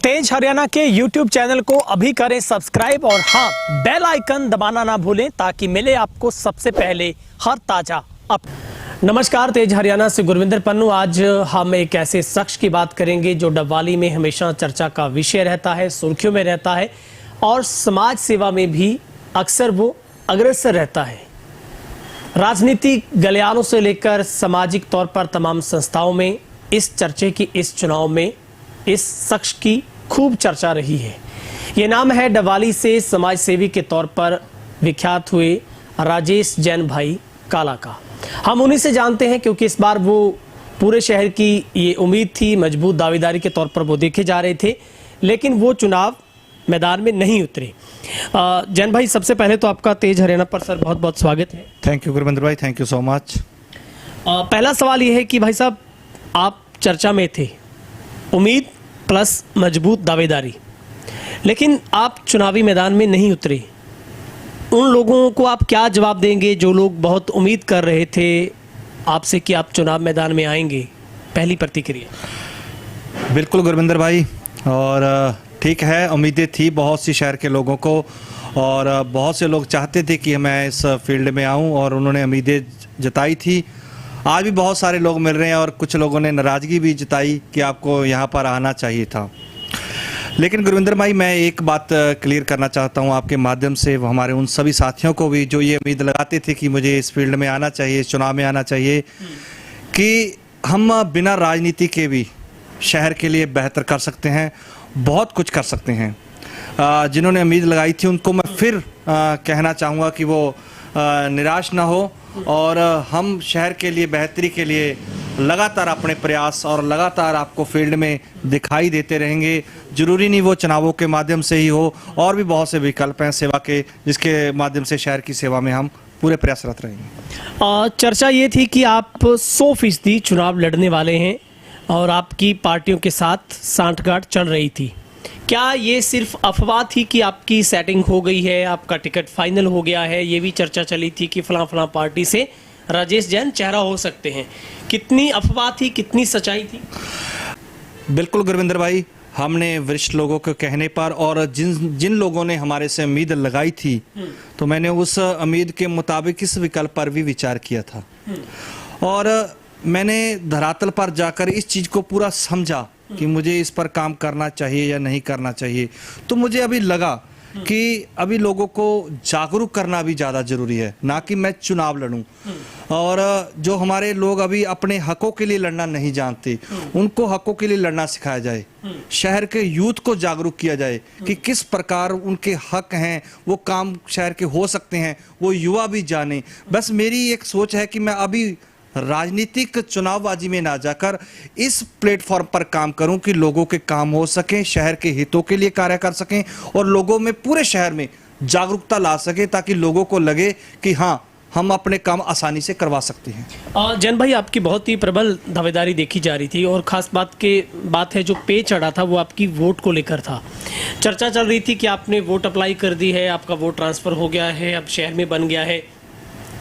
तेज हरियाणा के YouTube channel को अभी करें सब्सक्राइब और हाँ, बेल आइकन दबाना ना भूलें ताकि मिले आपको सबसे पहले हर ताजा अप। नमस्कार, तेज हरियाणा से गुरविंदर पन्नू। आज हम एक ऐसे शख्स की बात करेंगे जो डबवाली में हमेशा चर्चा का विषय रहता है, सुर्खियों में रहता है और समाज सेवा में भी अक्सर वो अग्रसर रहता है। राजनीतिक गलियारों से लेकर सामाजिक तौर पर तमाम संस्थाओं में इस चर्चे की, इस चुनाव में इस शख्स की खूब चर्चा रही है। ये नाम है डबवाली से समाज सेवी के तौर पर विख्यात हुए राजेश जैन भाई काला का। हम उन्हीं से जानते हैं क्योंकि इस बार वो पूरे शहर की ये उम्मीद थी, मजबूत दावेदारी के तौर पर वो देखे जा रहे थे, लेकिन वो चुनाव मैदान में नहीं उतरे। जैन भाई, सबसे पहले तो आपका तेज हरियाणा पर सर बहुत बहुत स्वागत है। थैंक यू गुरविंदर भाई, थैंक यू सो मच। पहला सवाल ये है कि भाई साहब, आप चर्चा में थे, उम्मीद प्लस मजबूत दावेदारी, लेकिन आप चुनावी मैदान में नहीं उतरे। उन लोगों को आप क्या जवाब देंगे जो लोग बहुत उम्मीद कर रहे थे आपसे कि आप चुनाव मैदान में आएंगे? पहली प्रतिक्रिया। बिल्कुल गुरविंदर भाई, और ठीक है, उम्मीदें थी बहुत सी शहर के लोगों को और बहुत से लोग चाहते थे कि मैं इस फील्ड में आऊं और उन्होंने उम्मीदें जताई थी। आज भी बहुत सारे लोग मिल रहे हैं और कुछ लोगों ने नाराज़गी भी जताई कि आपको यहाँ पर आना चाहिए था। लेकिन गुरविंदर भाई, मैं एक बात क्लियर करना चाहता हूँ आपके माध्यम से, वो हमारे उन सभी साथियों को भी जो ये उम्मीद लगाते थे कि मुझे इस फील्ड में आना चाहिए, इस चुनाव में आना चाहिए, कि हम बिना राजनीति के भी शहर के लिए बेहतर कर सकते हैं, बहुत कुछ कर सकते हैं। जिन्होंने उम्मीद लगाई थी उनको मैं फिर कहना चाहूँगा कि वो निराश ना हो और हम शहर के लिए बेहतरी के लिए लगातार अपने प्रयास और लगातार आपको फील्ड में दिखाई देते रहेंगे। जरूरी नहीं वो चुनावों के माध्यम से ही हो, और भी बहुत से विकल्प हैं सेवा के, जिसके माध्यम से शहर की सेवा में हम पूरे प्रयासरत रहेंगे। चर्चा ये थी कि आप 100% चुनाव लड़ने वाले हैं और आपकी पार्टियों के साथ सांठगांठ चल रही थी। क्या ये सिर्फ अफवाह थी कि आपकी सेटिंग हो गई है, आपका टिकट फाइनल हो गया है? ये भी चर्चा चली थी कि फलां फलां पार्टी से राजेश जैन चेहरा हो सकते हैं। कितनी अफवाह थी, कितनी सच्चाई थी? बिल्कुल गुरविंदर भाई, हमने वरिष्ठ लोगों के कहने पर और जिन लोगों ने हमारे से उम्मीद लगाई थी, तो मैंने उस उम्मीद के मुताबिक इस विकल्प पर भी विचार किया था और मैंने धरातल पर जाकर इस चीज़ को पूरा समझा कि मुझे इस पर काम करना चाहिए या नहीं करना चाहिए। तो मुझे अभी लगा कि अभी लोगों को जागरूक करना भी ज़्यादा ज़रूरी है, ना कि मैं चुनाव लड़ूं। और जो हमारे लोग अभी अपने हकों के लिए लड़ना नहीं जानते, उनको हकों के लिए लड़ना सिखाया जाए। शहर के यूथ को जागरूक किया जाए कि किस प्रकार उनके हक हैं, वो काम शहर के हो सकते हैं, वो युवा भी जाने। बस मेरी एक सोच है कि मैं अभी राजनीतिक चुनावबाजी में ना जाकर इस प्लेटफॉर्म पर काम करूं कि लोगों के काम हो सकें, शहर के हितों के लिए कार्य कर सकें और लोगों में, पूरे शहर में जागरूकता ला सके, ताकि लोगों को लगे कि हाँ, हम अपने काम आसानी से करवा सकते हैं। जैन भाई, आपकी बहुत ही प्रबल दावेदारी देखी जा रही थी और ख़ास बात है जो पे चढ़ा था वो आपकी वोट को लेकर था। चर्चा चल रही थी कि आपने वोट अप्लाई कर दी है, आपका वोट ट्रांसफ़र हो गया है, अब शहर में बन गया है।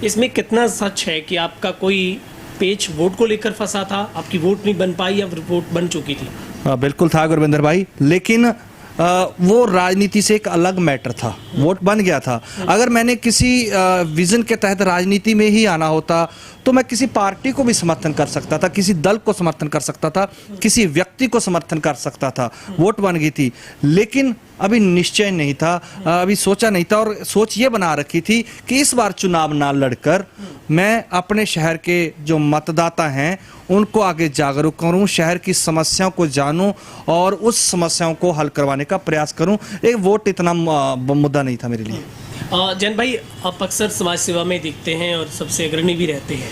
इसमें कितना सच है कि आपका कोई पेच वोट को लेकर फंसा था, आपकी वोट नहीं बन पाई या वोट बन चुकी थी? बिल्कुल था गुरविंदर भाई, लेकिन वो राजनीति से एक अलग मैटर था। वोट बन गया था। अगर मैंने किसी विजन के तहत राजनीति में ही आना होता तो मैं किसी पार्टी को भी समर्थन कर सकता था, किसी दल को समर्थन कर सकता था, किसी व्यक्ति को समर्थन कर सकता था। वोट बन गई थी, लेकिन अभी निश्चय नहीं था, अभी सोचा नहीं था और सोच ये बना रखी थी कि इस बार चुनाव ना लड़कर मैं अपने शहर के जो मतदाता हैं उनको आगे जागरूक करूं, शहर की समस्याओं को जानूं और उस समस्याओं को हल करवाने का प्रयास करूं। एक वोट इतना मुद्दा नहीं था मेरे लिए। जैन भाई, आप अक्सर समाज सेवा में दिखते हैं और सबसे अग्रणी भी रहते हैं।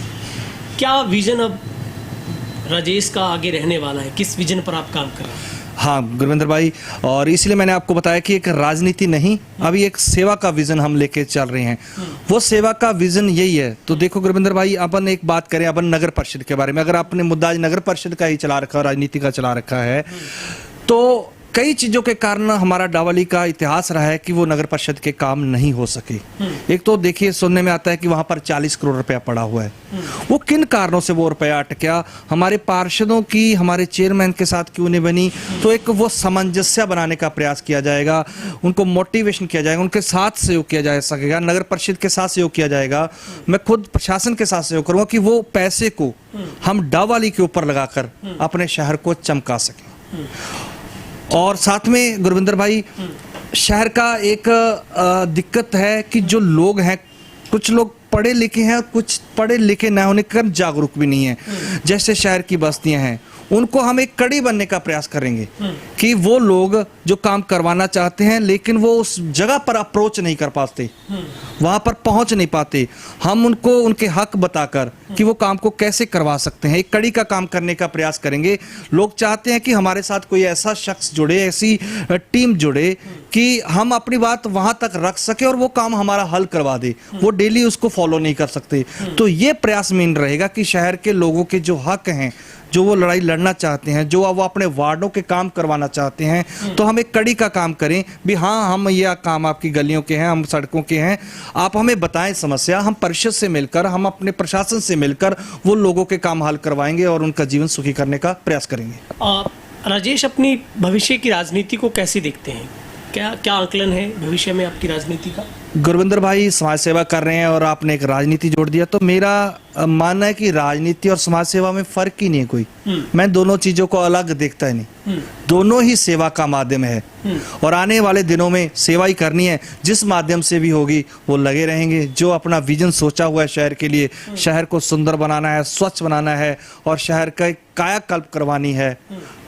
क्या विजन अब राजेश का आगे रहने वाला है? किस विजन पर आप काम कर रहे हैं? हाँ गुरविंदर भाई, और इसलिए मैंने आपको बताया कि एक राजनीति नहीं, अभी एक सेवा का विजन हम लेके चल रहे हैं। वो सेवा का विजन यही है। तो देखो गुरविंदर भाई, अपन एक बात करें अपन नगर परिषद के बारे में। अगर आपने मुद्दा आज नगर परिषद का ही चला रखा, राजनीति का चला रखा है, तो कई चीज़ों के कारण हमारा डावाली का इतिहास रहा है कि वो नगर परिषद के काम नहीं हो सके। एक तो देखिए, सुनने में आता है कि वहाँ पर 40 करोड़ रुपया पड़ा हुआ है। वो किन कारणों से वो रुपया अटका, हमारे पार्षदों की हमारे चेयरमैन के साथ क्यों नहीं बनी? तो एक वो सामंजस्य बनाने का प्रयास किया जाएगा, उनको मोटिवेशन किया जाएगा, उनके साथ सहयोग किया जा सकेगा, नगर परिषद के साथ सहयोग किया जाएगा, मैं खुद प्रशासन के साथ सहयोग करूँगा कि वो पैसे को हम डावाली के ऊपर लगाकर अपने शहर को चमका सकें। और साथ में गुरविंदर भाई, शहर का एक दिक्कत है कि जो लोग हैं, कुछ लोग पढ़े लिखे हैं और कुछ पढ़े लिखे न होने के कारण जागरूक भी नहीं है। जैसे शहर की बस्तियां हैं, उनको हम एक कड़ी बनने का प्रयास करेंगे कि वो लोग जो काम करवाना चाहते हैं लेकिन वो उस जगह पर अप्रोच नहीं कर पाते, वहां पर पहुंच नहीं पाते, हम उनको उनके हक बताकर कि वो काम को कैसे करवा सकते हैं, एक कड़ी का काम करने का प्रयास करेंगे। लोग चाहते हैं कि हमारे साथ कोई ऐसा शख्स जुड़े, ऐसी टीम जुड़े कि हम अपनी बात वहां तक रख सके और वो काम हमारा हल करवा दे। वो डेली उसको फॉलो नहीं कर सकते। तो ये प्रयास मेन रहेगा कि शहर के लोगों के जो हक हैं, जो वो लड़ाई लड़ना चाहते हैं, जो वो अपने वार्डों के काम करवाना चाहते हैं, तो हम एक कड़ी का काम करें भी हाँ, हम ये काम आपकी गलियों के हैं, हम सड़कों के हैं, आप हमें बताएं समस्या, हम परिषद से मिलकर, हम अपने प्रशासन से मिलकर वो लोगों के काम हल करवाएंगे और उनका जीवन सुखी करने का प्रयास करेंगे। राजेश, अपनी भविष्य की राजनीति को कैसे देखते हैं? क्या क्या आकलन है भविष्य में आपकी राजनीति का? गुरविंदर भाई समाज सेवा कर रहे हैं और आपने एक राजनीति जोड़ दिया, तो मेरा मानना है कि राजनीति और समाज सेवा में फर्क ही नहीं है कोई। मैं दोनों चीजों को अलग देखता ही नहीं, दोनों ही सेवा का माध्यम है और आने वाले दिनों में सेवा ही करनी है। जिस माध्यम से भी होगी वो लगे रहेंगे। जो अपना विजन सोचा हुआ है शहर के लिए, शहर को सुंदर बनाना है, स्वच्छ बनाना है और शहर का कायाकल्प करवानी है,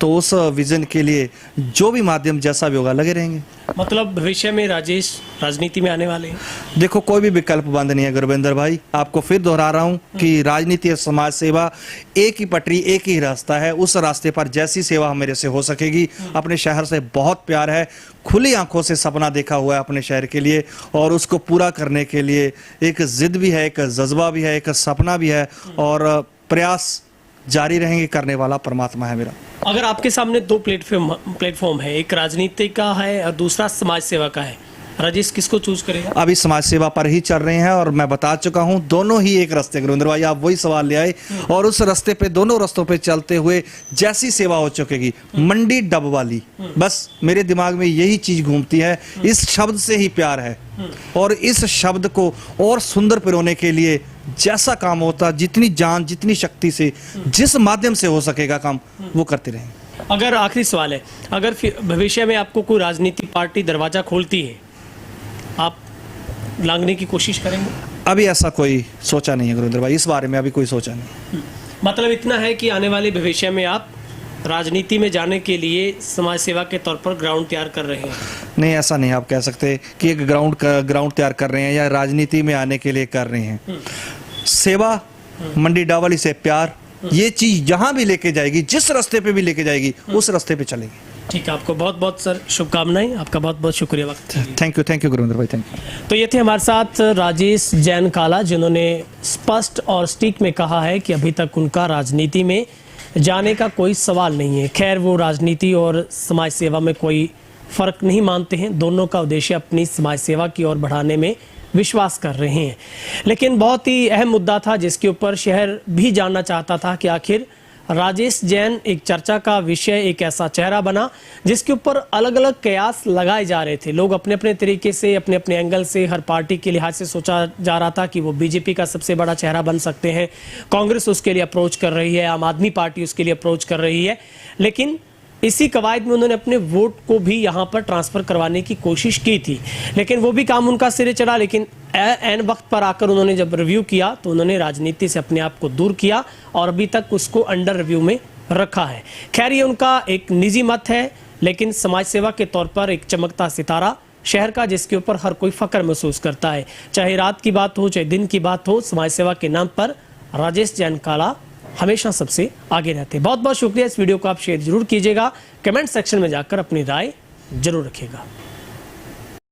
तो उस विजन के लिए जो भी माध्यम जैसा भी होगा लगे रहेंगे। मतलब भविष्य में राजेश राजनीति में आने वाले हैं? देखो, कोई भी विकल्प बंद नहीं है गुरविंदर भाई। आपको फिर दोहरा रहा हूं कि राजनीति और समाज सेवा एक ही पटरी, एक ही रास्ता है। उस रास्ते पर जैसी सेवा मेरे से हो सकेगी। अपने शहर से बहुत प्यार है, खुली आंखों से सपना देखा हुआ है अपने शहर के लिए और उसको पूरा करने के लिए एक जिद भी है, एक जज्बा भी है, एक सपना भी है और प्रयास जारी रहेंगे। करने वाला परमात्मा है मेरा। अगर आपके सामने दो प्लेटफॉर्म है, एक राजनीति का है और दूसरा समाज सेवा का है, राजेश किसको चूज करेगा? अभी समाज सेवा पर ही चल रहे हैं और मैं बता चुका हूं, दोनों ही एक रास्ते। गुरविंदर भाई, आप वही सवाल ले आए और उस रास्ते पे, दोनों रास्तों पे चलते हुए जैसी सेवा हो चुकेगी, मंडी डबवाली, बस मेरे दिमाग में यही चीज घूमती है। इस शब्द से ही प्यार है और इस शब्द को और सुंदर पिरोने के लिए जैसा काम होता, जितनी जान, जितनी शक्ति से, जिस माध्यम से हो सकेगा काम, वो करते रहेंगे। अगर आखिरी सवाल है, अगर भविष्य में आपको कोई राजनीतिक पार्टी दरवाजा खोलती है, आप लांघने की कोशिश करेंगे? अभी ऐसा कोई सोचा नहीं है गुरविंदर भाई, इस बारे में अभी कोई सोचा नहीं। मतलब इतना है कि आने वाले भविष्य में आप राजनीति में जाने के लिए समाज सेवा के तौर पर ग्राउंड तैयार कर रहे हैं? नहीं, ऐसा नहीं आप कह सकते कि एक ग्राउंड तैयार कर रहे हैं या राजनीति में आने के लिए कर रहे हैं। सेवा, मंडी डावाली से प्यार, ये चीज जहां भी लेके जाएगी, जिस रास्ते पे भी लेके जाएगी, उस रास्ते पे चलेगी। ठीक है, आपको बहुत बहुत सर शुभकामनाएं, आपका बहुत बहुत शुक्रिया वक्त। थैंक यू गुरविंदर भाई, थैंक यू। तो ये थे हमारे साथ राजेश जैन काला, जिन्होंने स्पष्ट और स्टीक में कहा है कि अभी तक उनका राजनीति में जाने का कोई सवाल नहीं है। खैर, वो राजनीति और समाज सेवा में कोई फर्क नहीं मानते हैं, दोनों का उद्देश्य अपनी समाज सेवा की ओर बढ़ाने में विश्वास कर रहे हैं। लेकिन बहुत ही अहम मुद्दा था जिसके ऊपर शहर भी जानना चाहता था कि आखिर राजेश जैन एक चर्चा का विषय, एक ऐसा चेहरा बना जिसके ऊपर अलग अलग कयास लगाए जा रहे थे। लोग अपने अपने तरीके से, अपने अपने एंगल से, हर पार्टी के लिहाज से सोचा जा रहा था कि वो बीजेपी का सबसे बड़ा चेहरा बन सकते हैं। कांग्रेस उसके लिए अप्रोच कर रही है, आम आदमी पार्टी उसके लिए अप्रोच कर रही है। लेकिन इसी कवायद में उन्होंने अपने वोट को भी यहाँ पर ट्रांसफ़र करवाने की कोशिश की थी, लेकिन वो भी काम उनका सिरे चढ़ा। लेकिन एन वक्त पर आकर उन्होंने जब रिव्यू किया तो उन्होंने राजनीति से अपने आप को दूर किया और अभी तक उसको अंडर रिव्यू में रखा है। खैर, ये उनका एक निजी मत है, लेकिन समाज सेवा के तौर पर एक चमकता सितारा शहर का, जिसके ऊपर हर कोई फख्र महसूस करता है। चाहे रात की बात हो, चाहे दिन की बात हो, समाज सेवा के नाम पर राजेश जैन काला हमेशा सबसे आगे रहते हैं। बहुत बहुत शुक्रिया। इस वीडियो को आप शेयर जरूर कीजिएगा, कमेंट सेक्शन में जाकर अपनी राय जरूर रखिएगा।